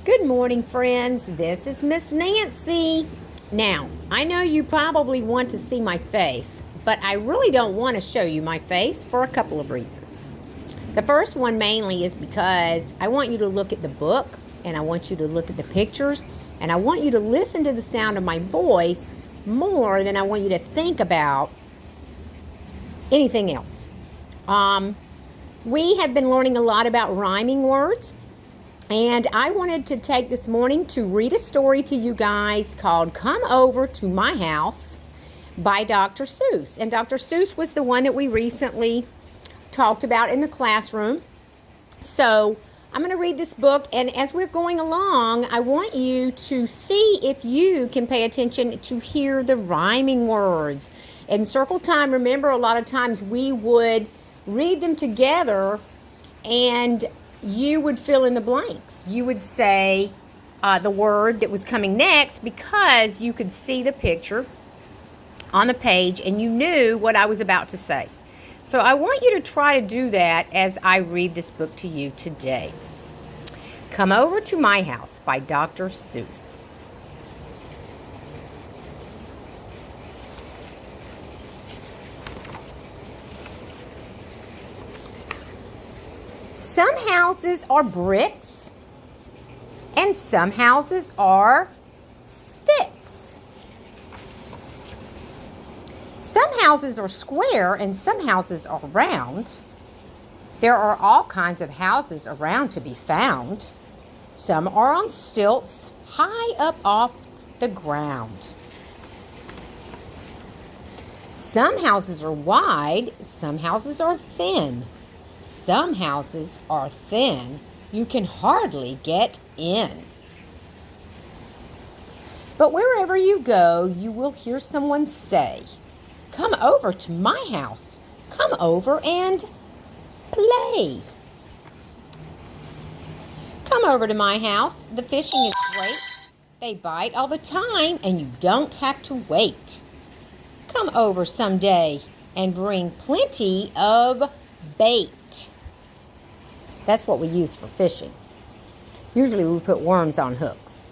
Good morning, friends. This is Miss Nancy. Now, I know you probably want to see my face, but I really don't want to show you my face for a couple of reasons. The first one mainly is because I want you to look at the book, and I want you to look at the pictures, and I want you to listen to the sound of my voice more than I want you to think about anything else. We have been learning a lot about rhyming words. And I wanted to take this morning to read a story to you guys called Come Over to My House by Dr. Seuss. And Dr. Seuss was the one that we recently talked about in the classroom. So I'm going to read this book, and as we're going along, I want you to see if you can pay attention to hear the rhyming words. In circle time, remember, a lot of times we would read them together and you would fill in the blanks. You would say the word that was coming next because you could see the picture on the page and you knew what I was about to say. So I want you to try to do that as I read this book to you today. Come Over to My House by Dr. Seuss. Some houses are bricks, and some houses are sticks. Some houses are square, and some houses are round. There are all kinds of houses around to be found. Some are on stilts, high up off the ground. Some houses are wide, some houses are thin. Some houses are thin, you can hardly get in. But wherever you go, you will hear someone say, "Come over to my house. Come over and play." Come over to my house. The fishing is great. They bite all the time, and you don't have to wait. Come over someday and bring plenty of bait. That's what we use for fishing. Usually we put worms on hooks.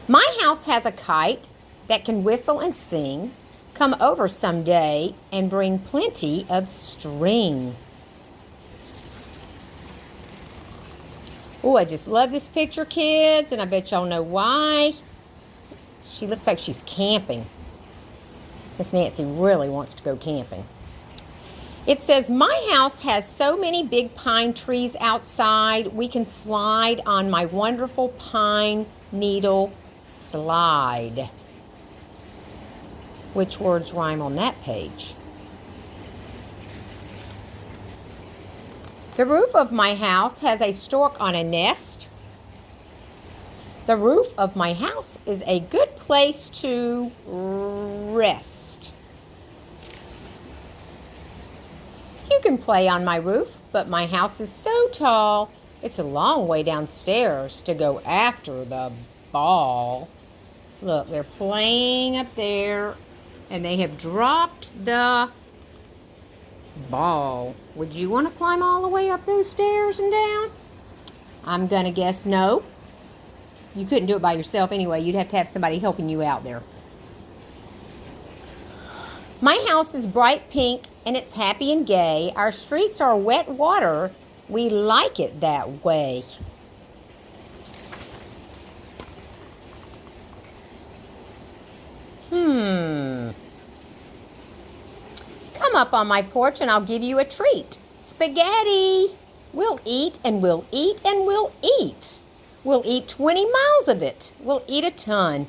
My house has a kite that can whistle and sing. Come over someday and bring plenty of string. Oh, I just love this picture, kids, and I bet y'all know why. She looks like she's camping. Miss Nancy really wants to go camping. It says, my house has so many big pine trees outside, we can slide on my wonderful pine needle slide. Which words rhyme on that page? The roof of my house has a stork on a nest. The roof of my house is a good place to rest. You can play on my roof, but my house is so tall, it's a long way downstairs to go after the ball. Look, they're playing up there, and they have dropped the ball. Would you want to climb all the way up those stairs and down? I'm going to guess no. You couldn't do it by yourself anyway. You'd have to have somebody helping you out there. My house is bright pink and it's happy and gay. Our streets are wet water. We like it that way. Come up on my porch and I'll give you a treat. Spaghetti. We'll eat and we'll eat and we'll eat. We'll eat 20 miles of it. We'll eat a ton.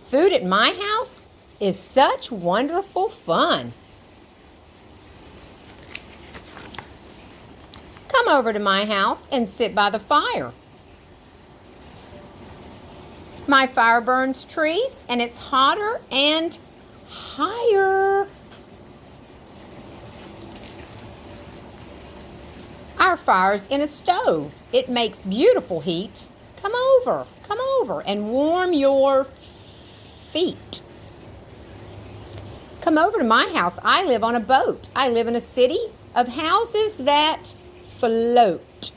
Food at my house is such wonderful fun. Come over to my house and sit by the fire. My fire burns trees and it's hotter and higher. Our fire's in a stove. It makes beautiful heat. Come over and warm your feet. Come over to my house. I live on a boat. I live in a city of houses that float.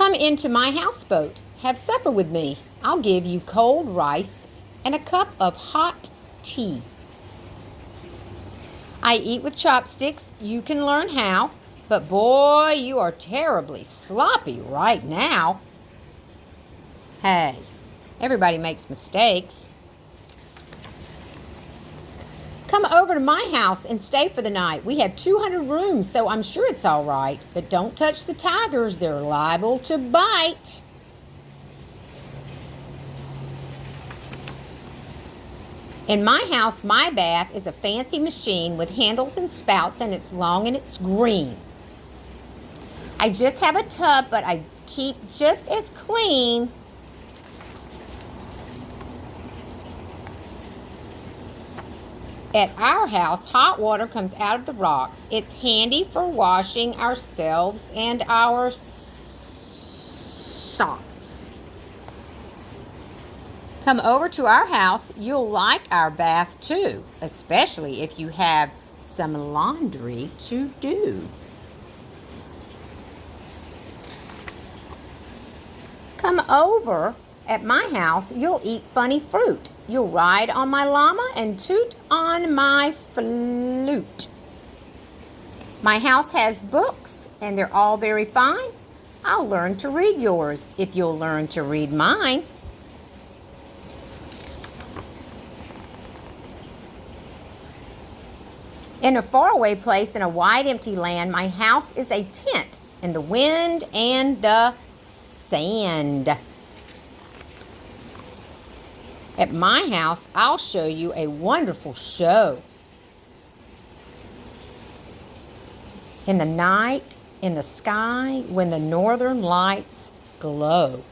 Come into my houseboat. Have supper with me. I'll give you cold rice and a cup of hot tea. I eat with chopsticks. You can learn how. But boy, you are terribly sloppy right now. Hey, everybody makes mistakes. Come over to my house and stay for the night. We have 200 rooms, so I'm sure it's all right. But don't touch the tigers. They're liable to bite. In my house, my bath is a fancy machine with handles and spouts, and it's long and it's green. I just have a tub, but I keep just as clean. At our house, hot water comes out of the rocks. It's handy for washing ourselves and our socks. Come over to our house. You'll like our bath too, especially if you have some laundry to do. Come over at my house. You'll eat funny fruit. You'll ride on my llama and toot on my flute. My house has books, and they're all very fine. I'll learn to read yours if you'll learn to read mine. In a faraway place in a wide empty land, my house is a tent in the wind and the sand. At my house, I'll show you a wonderful show. In the night, in the sky, when the northern lights glow.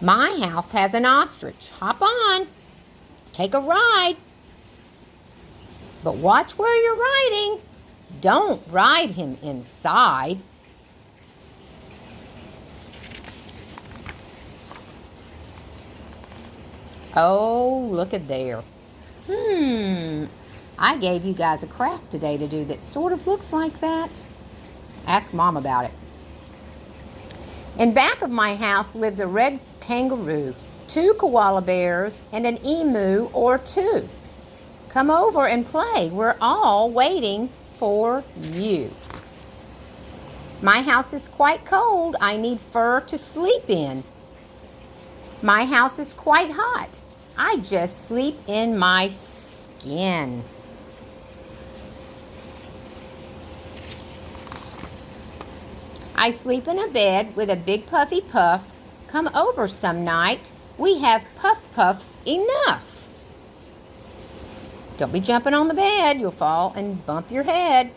My house has an ostrich. Hop on. Take a ride. But watch where you're riding. Don't ride him inside. Oh, look at there. I gave you guys a craft today to do that sort of looks like that. Ask Mom about it. In back of my house lives a red kangaroo, 2 koala bears, and an emu or 2. Come over and play. We're all waiting for you. My house is quite cold. I need fur to sleep in. My house is quite hot. I just sleep in my skin. I sleep in a bed with a big puffy puff. Come over some night. We have puff puffs enough. Don't be jumping on the bed. You'll fall and bump your head.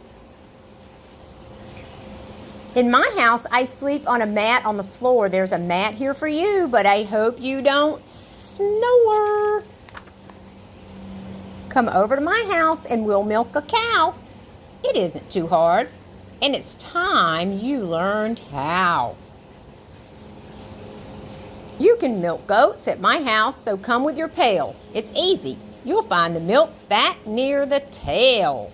In my house, I sleep on a mat on the floor. There's a mat here for you, but I hope you don't snore. Come over to my house and we'll milk a cow. It isn't too hard, and it's time you learned how. You can milk goats at my house, so come with your pail. It's easy. You'll find the milk back near the tail.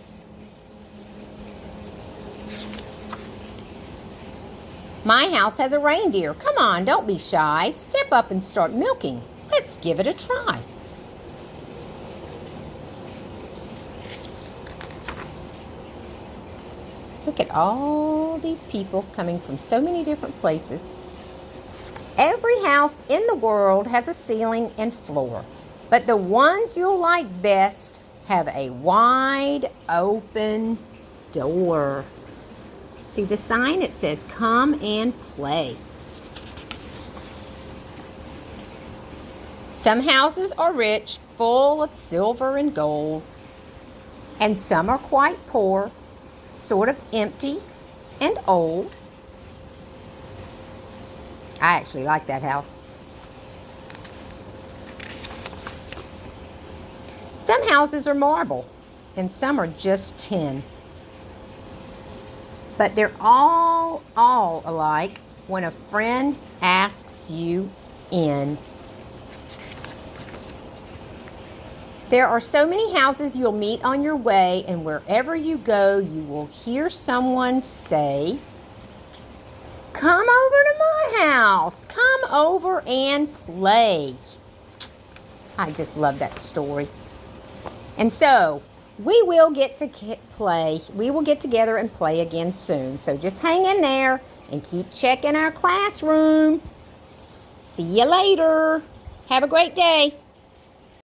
My house has a reindeer. Come on, don't be shy. Step up and start milking. Let's give it a try. Look at all these people coming from so many different places. Every house in the world has a ceiling and floor, but the ones you'll like best have a wide open door. See the sign? It says, "Come and play." Some houses are rich, full of silver and gold, and some are quite poor, sort of empty and old. I actually like that house. Some houses are marble, and some are just tin. But they're all alike when a friend asks you in. There are so many houses you'll meet on your way, and wherever you go, you will hear someone say, "Come over to my house. Come over and play." I just love that story. And so, we will get to play. We will get together and play again soon. So just hang in there and keep checking our classroom. See you later. Have a great day.